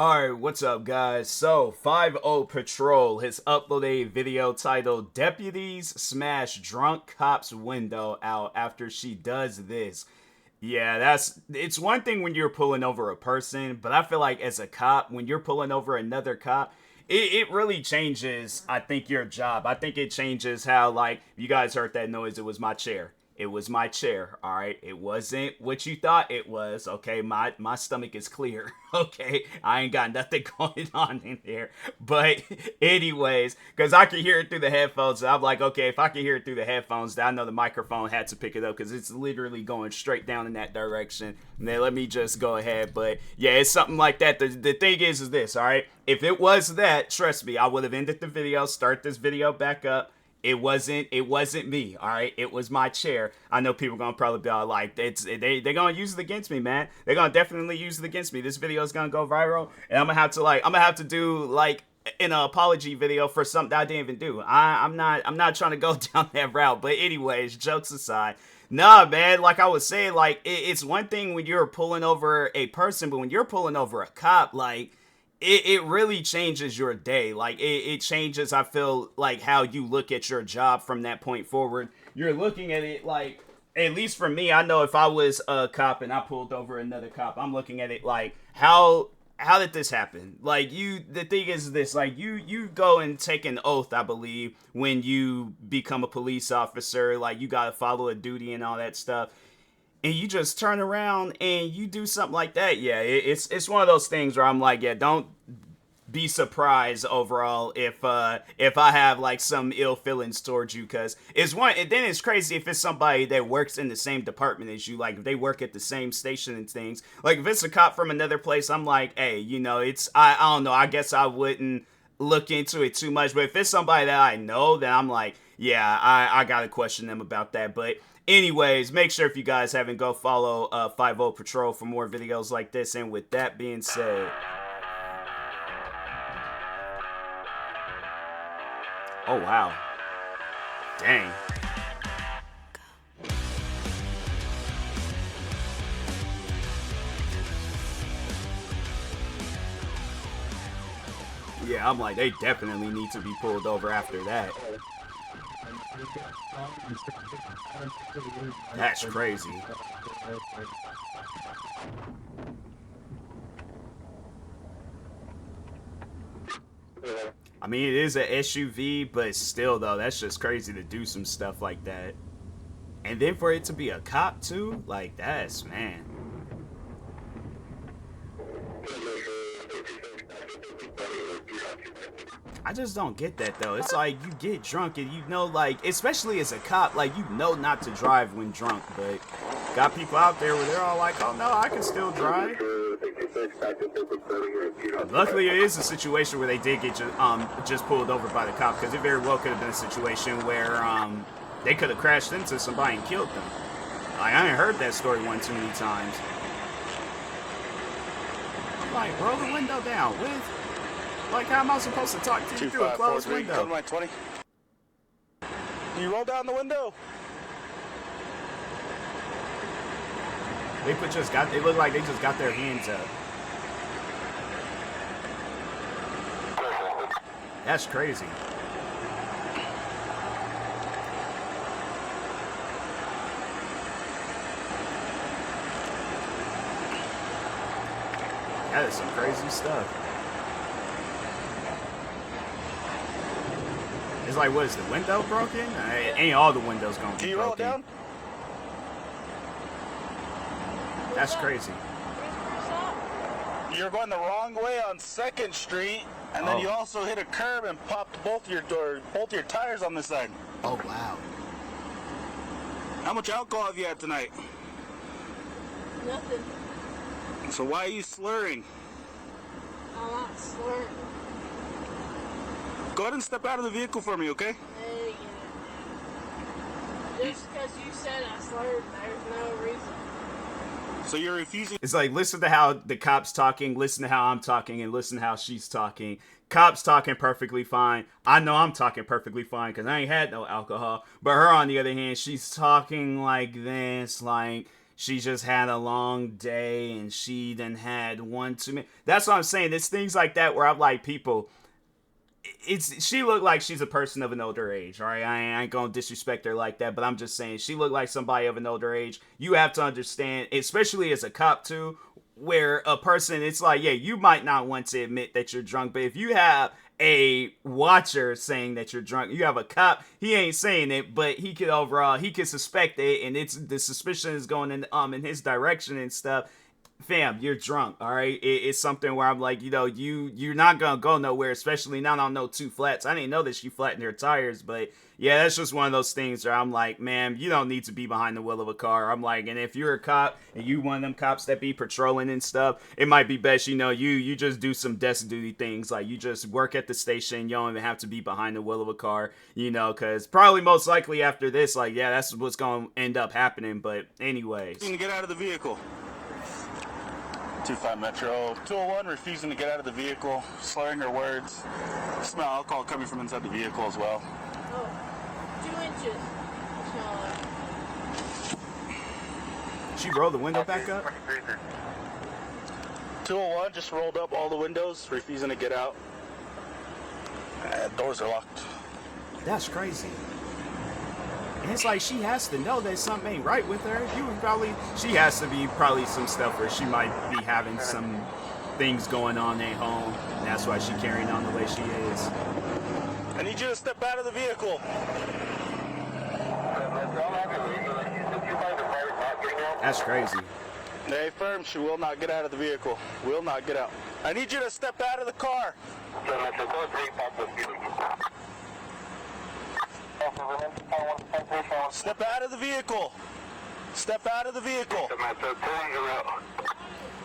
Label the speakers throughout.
Speaker 1: Alright, what's up guys? So, 5-0 Patrol has uploaded a video titled Deputies Smash Drunk Cop's Window Out After She Does This. Yeah, it's one thing when you're pulling over a person, but I feel like as a cop, when you're pulling over another cop, it really changes, I think, your job. I think it changes how, like, you guys heard that noise, it was my chair. It was my chair, all right? It wasn't what you thought it was, okay? My stomach is clear, okay? I ain't got nothing going on in there. But anyways, because I could hear it through the headphones, I'm like, okay, if I can hear it through the headphones, then I know the microphone had to pick it up because it's literally going straight down in that direction. And then let me just go ahead. But yeah, it's something like that. The thing is this, all right? If it was that, trust me, I would have ended the video, start this video back up. It wasn't me, all right? It was my chair. I know people gonna probably be all like, they're gonna use it against me, man. They're gonna definitely use it against me. This video is gonna go viral, and I'm gonna have to do like an apology video for something that I didn't even do. I'm not trying to go down that route. But anyways, jokes aside. Nah, man, like I was saying, like, it's one thing when you're pulling over a person, but when you're pulling over a cop, like, it really changes your day. Like, it changes, I feel, like, how you look at your job from that point forward. You're looking at it, like, at least for me, I know if I was a cop and I pulled over another cop, I'm looking at it like, how did this happen? Like, the thing is this, like, you go and take an oath, I believe, when you become a police officer. Like, you gotta follow a duty and all that stuff, and you just turn around and you do something like that. Yeah, it's one of those things where I'm like, yeah, don't be surprised overall if I have like some ill feelings towards you, because it's one, and then it's crazy if it's somebody that works in the same department as you, like if they work at the same station and things. Like if it's a cop from another place, I'm like, hey, it's I don't know, I guess I wouldn't look into it too much. But if it's somebody that I know, then I'm like, yeah, I gotta question them about that. But anyways, make sure if you guys haven't, go follow 5-0 Patrol for more videos like this. And with that being said, oh wow, dang. Yeah, I'm like, they definitely need to be pulled over after that. That's crazy. I mean, it is an SUV, but still, though, that's just crazy to do some stuff like that. And then for it to be a cop, too? Like, that's, man. I just don't get that, though. It's like, you get drunk and you know, like, especially as a cop, like, you know not to drive when drunk, but got people out there where they're all like, oh, no, I can still drive. Luckily, it is a situation where they did get just pulled over by the cop, because it very well could have been a situation where they could have crashed into somebody and killed them. Like, I ain't heard that story one too many times. I'm like, roll the window down. Like, how am I supposed to talk to you through a closed window?
Speaker 2: 720. Can you roll down the window?
Speaker 1: They look like they just got their hands up. That's crazy. That is some crazy stuff. It's like, what is the window broken? Ain't all the windows gonna be broken.
Speaker 2: Can you roll it down?
Speaker 1: That's crazy.
Speaker 2: You're going the wrong way on 2nd Street, and then you also hit a curb and popped both your tires on the side.
Speaker 1: Oh wow.
Speaker 2: How much alcohol have you had tonight?
Speaker 3: Nothing.
Speaker 2: So why are you slurring?
Speaker 3: I'm not slurring.
Speaker 2: Go ahead and step out of the vehicle for me, okay?
Speaker 3: Hey, just because you said I slurred, there's no reason.
Speaker 2: So you're refusing?
Speaker 1: It's like, listen to how the cop's talking, listen to how I'm talking, and listen to how she's talking. Cop's talking perfectly fine. I know I'm talking perfectly fine because I ain't had no alcohol. But her, on the other hand, she's talking like this, like she just had a long day and she done had one too many. That's what I'm saying. It's things like that where I'm like, people, she looked like she's a person of an older age, all right? I ain't gonna disrespect her like that, but I'm just saying she looked like somebody of an older age. You have to understand, especially as a cop too, where a person, it's like, yeah, you might not want to admit that you're drunk, but if you have a watcher saying that you're drunk, you have a cop, he ain't saying it, but he could suspect it, and it's the suspicion is going in his direction and stuff. Fam, you're drunk, all right? It's something where I'm like, you're not gonna go nowhere, especially not on no two flats. I didn't know that she flattened her tires, but yeah, that's just one of those things where I'm like, man, you don't need to be behind the wheel of a car. I'm like, and if you're a cop and you one of them cops that be patrolling and stuff, it might be best, you just do some desk duty things, like you just work at the station. You don't even have to be behind the wheel of a car, because probably most likely after this, like, yeah, that's what's gonna end up happening. But anyways,
Speaker 2: You can get out of the vehicle. 25 Metro, 201 refusing to get out of the vehicle, slurring her words. Smell alcohol coming from inside the vehicle as well.
Speaker 3: Oh, 2 inches. Smaller.
Speaker 1: she rolled the window back up.
Speaker 2: 201 just rolled up all the windows, refusing to get out. Doors are locked.
Speaker 1: That's crazy. And it's like she has to know that something ain't right with her. She has to be probably some stuff where she might be having some things going on at home. And that's why she's carrying on the way she is.
Speaker 2: I need you to step out of the vehicle.
Speaker 1: That's crazy.
Speaker 2: They affirm she will not get out of the vehicle. Will not get out. I need you to step out of the car. Step out of the vehicle. Step out of the vehicle.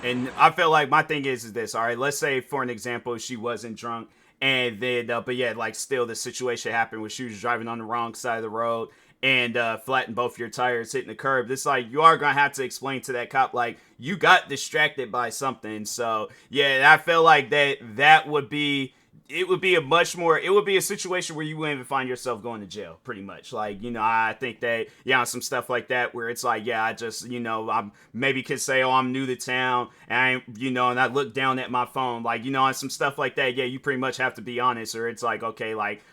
Speaker 1: And I feel like my thing is this, all right? Let's say, for an example, she wasn't drunk, and then, but yeah, like still the situation happened where she was driving on the wrong side of the road and flattened both your tires, hitting the curb. It's like you are gonna have to explain to that cop, like, you got distracted by something. So yeah, I feel like that would be. It would be a situation where you wouldn't even find yourself going to jail, pretty much. Like, I think that, some stuff like that where it's like, yeah, I just, I maybe could say, oh, I'm new to town, and and I look down at my phone, like, on some stuff like that. Yeah, you pretty much have to be honest, or it's like, okay, like,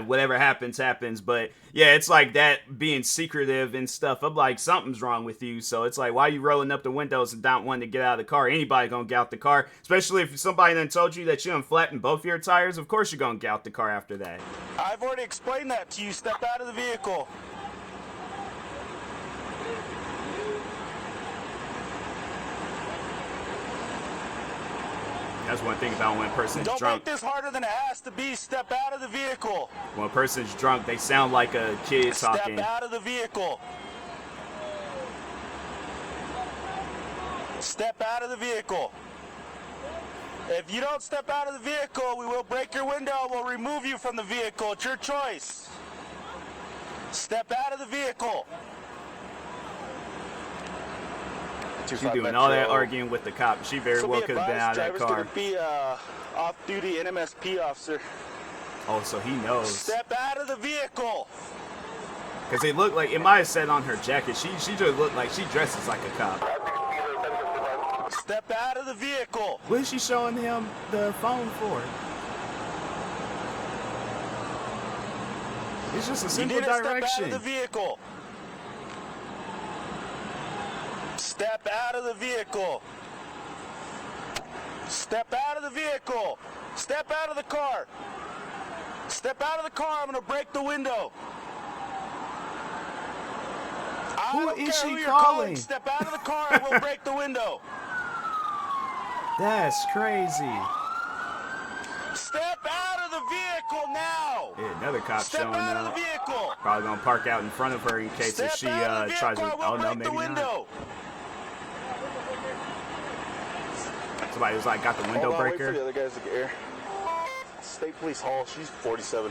Speaker 1: whatever happens. But yeah, it's like that being secretive and stuff. I'm like, something's wrong with you. So it's like, why are you rolling up the windows and not wanting to get out of the car? Anybody gonna get out the car, especially if somebody then told you that you done flattened both your tires. Of course you're gonna get out the car after that.
Speaker 2: I've already explained that to you. Step out of the vehicle.
Speaker 1: That's one thing about when a person's
Speaker 2: Don't
Speaker 1: drunk.
Speaker 2: make this harder than it has to be. Step out of the vehicle.
Speaker 1: When a person's drunk, they sound like a kid talking.
Speaker 2: Step out of the vehicle. Step out of the vehicle. If you don't step out of the vehicle, we will break your window and we'll remove you from the vehicle. It's your choice. Step out of the vehicle.
Speaker 1: She's doing all that arguing with the cop. She very well could have been out of that car.
Speaker 2: Driver's gonna be off-duty NMSP officer.
Speaker 1: Oh, so he knows.
Speaker 2: Step out of the vehicle.
Speaker 1: Because it looked like, it might have said on her jacket, she just looked like she dresses like a cop.
Speaker 2: Step out of the vehicle.
Speaker 1: What is she showing him the phone for? It's just a simple direction.
Speaker 2: Step out of the vehicle. Step out of the vehicle. Step out of the vehicle. Step out of the car. Step out of the car. I'm going to break the window.
Speaker 1: Who is she calling?
Speaker 2: Step out of the car and we'll break the window.
Speaker 1: That's crazy.
Speaker 2: Step out of the vehicle now.
Speaker 1: Yeah, another cop
Speaker 2: Step
Speaker 1: showing
Speaker 2: out
Speaker 1: up.
Speaker 2: of the vehicle.
Speaker 1: Probably going to park out in front of her in case if she tries to. Oh, no, maybe not. Somebody was like, got the window breaker.
Speaker 2: Wait for the other guys to get here. State Police Hall. She's 47.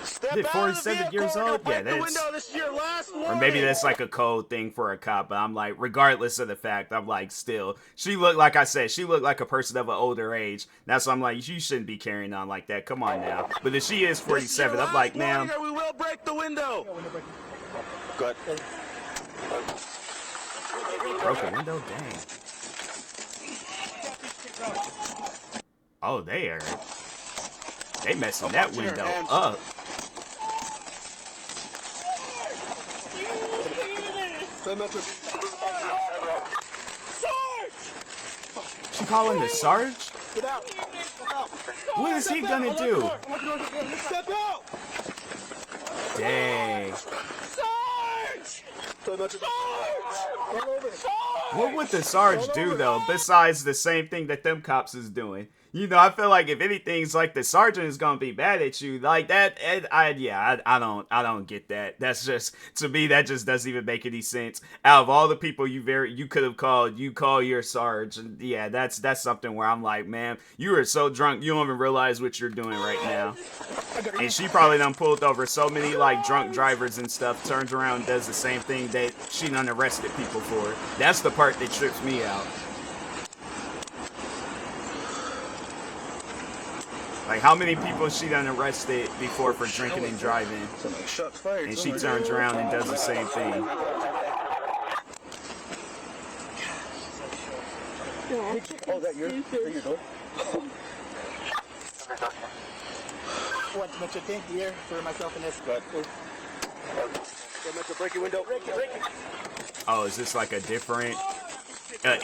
Speaker 2: Step
Speaker 1: Is it
Speaker 2: out
Speaker 1: 47
Speaker 2: of the
Speaker 1: years
Speaker 2: vehicle,
Speaker 1: old? Yeah,
Speaker 2: the window. This is your last warning.
Speaker 1: Or maybe that's like a code thing for a cop. But I'm like, regardless of the fact, I'm like, still, she looked like I said, she looked like a person of an older age. That's why I'm like, you shouldn't be carrying on like that. Come on now. But if she is 47, I'm like, ma'am.
Speaker 2: We will break the window. Go ahead.
Speaker 1: Broke a window? Dang. Oh, they messing that window up. She calling the Sarge?
Speaker 2: Get out.
Speaker 1: What is he gonna do?
Speaker 2: Step out.
Speaker 1: Dang. What would the Sarge do though, besides the same thing that them cops is doing? You know, I feel like if anything's like the sergeant is gonna be mad at you like that. I don't get that. That's just, to me, that just doesn't even make any sense. Out of all the people you could have called, you call your Sarge. And yeah, that's something where I'm like, man, you are so drunk, you don't even realize what you're doing right now. And she probably done pulled over so many like drunk drivers and stuff, turns around and does the same thing that she done arrested people for. That's the part that trips me out. Like, how many people she done arrested before for drinking and driving? And she turns around and does the same thing.
Speaker 2: Oh, is that your door? What much you think here for myself and this? But break your window. Break it.
Speaker 1: Oh, is this like a different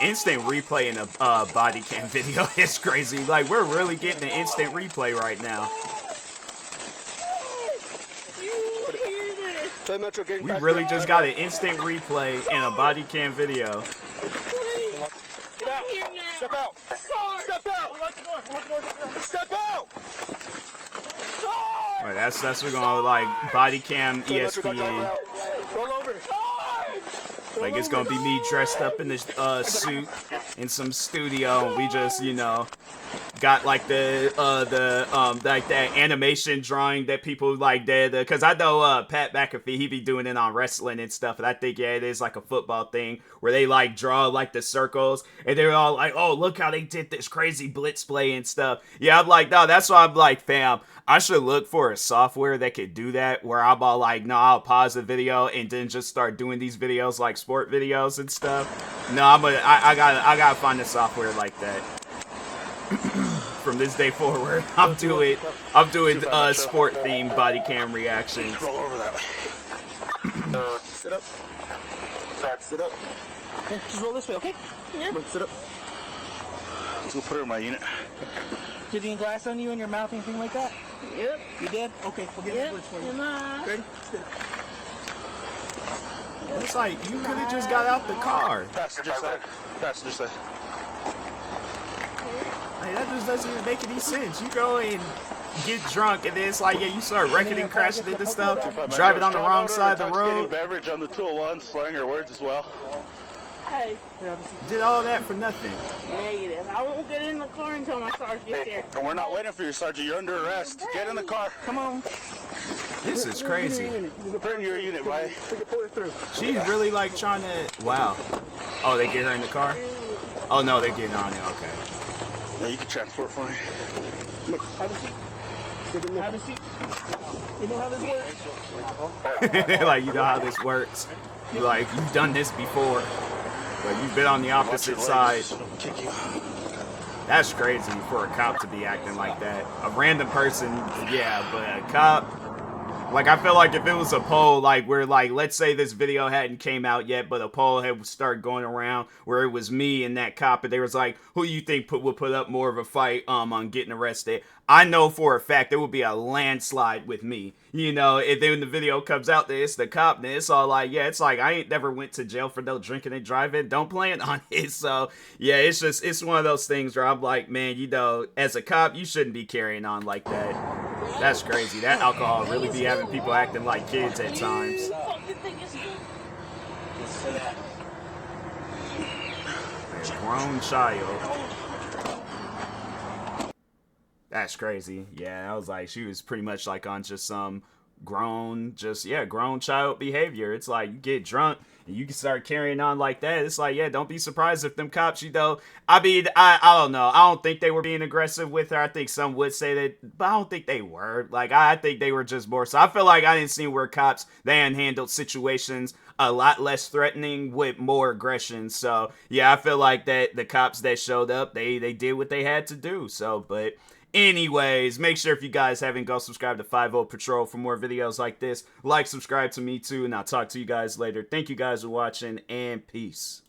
Speaker 1: instant replay in a body cam video? It's crazy. Like, we're really getting an instant replay right now. We really just got an instant replay in a body cam video.
Speaker 2: Step out! Step out! Step out!
Speaker 1: Alright, that's we're gonna like body cam ESPN. Like, it's gonna be me dressed up in this suit in some studio, and we just, you know, got like the like that animation drawing that people like did, because I know Pat McAfee, he be doing it on wrestling and stuff, and I think, yeah, it is like a football thing where they like draw like the circles, and they're all like, oh, look how they did this crazy blitz play and stuff. Yeah, I'm like, no, that's why I'm like, fam, I should look for a software that could do that, where I'm all like, no, I'll pause the video and then just start doing these videos like sport videos and stuff. No, I gotta find a software like that. From this day forward, I'm doing sport themed body cam reactions.
Speaker 2: Roll over that way. Sit up. Sit up. Okay, just roll this way, okay? Yeah. Sit up. Let's go put her in my unit. Did you get glass on you in your mouth, anything like that?
Speaker 3: Yep.
Speaker 2: You did? Okay, we'll get it for you. Ready?
Speaker 1: It's like, you could have just got out the car.
Speaker 2: Passenger side. Passenger side.
Speaker 1: Like, that just doesn't even make any sense. You go and get drunk, and then it's like, yeah, you start wrecking and crashing into stuff, driving on the wrong side of the road.
Speaker 2: Beverage on the 201, slang her words as well.
Speaker 3: Hey.
Speaker 1: Did all that for nothing.
Speaker 3: Negative. I won't get in the car until my sergeant gets there.
Speaker 2: And we're not waiting for you, Sergeant. You're under arrest. Get in the car. Come on.
Speaker 1: This is crazy.
Speaker 2: You can put in your unit, right?
Speaker 1: She's really like trying to. Wow. Oh, they get her in the car? Oh no, they're getting on it. Okay.
Speaker 2: Yeah, you can transport for me.
Speaker 3: Look, have a seat. Have a seat. You know how this works?
Speaker 1: Like, you know how this works. Like, you've done this before. Like, you've been on the opposite side. That's crazy for a cop to be acting like that. A random person, yeah, but a cop. Like, I feel like if it was a poll, like, where, like, let's say this video hadn't came out yet, but a poll had started going around where it was me and that cop, and they was like, who you think would put up more of a fight on getting arrested? I know for a fact there would be a landslide with me. You know, and then when the video comes out that it's the cop, then it's all like, yeah, it's like, I ain't never went to jail for no drinking and driving. Don't plan on it. So, yeah, it's one of those things where I'm like, man, you know, as a cop, you shouldn't be carrying on like that. That's crazy. That alcohol really be having people acting like kids at times. A grown child. That's crazy. Yeah, I was like, she was pretty much like on just some grown child behavior. It's like you get drunk and you can start carrying on like that. It's like, yeah, don't be surprised if them cops, I mean, I don't know. I don't think they were being aggressive with her. I think some would say that, but I don't think they were. Like, I think they were just more. So I feel like I didn't see where cops, they handled situations a lot less threatening with more aggression. So yeah, I feel like that the cops that showed up, they did what they had to do. So, but anyways, make sure if you guys haven't, go subscribe to 50 Patrol for more videos like this. Like, subscribe to me too, and I'll talk to you guys later. Thank you guys for watching, and peace.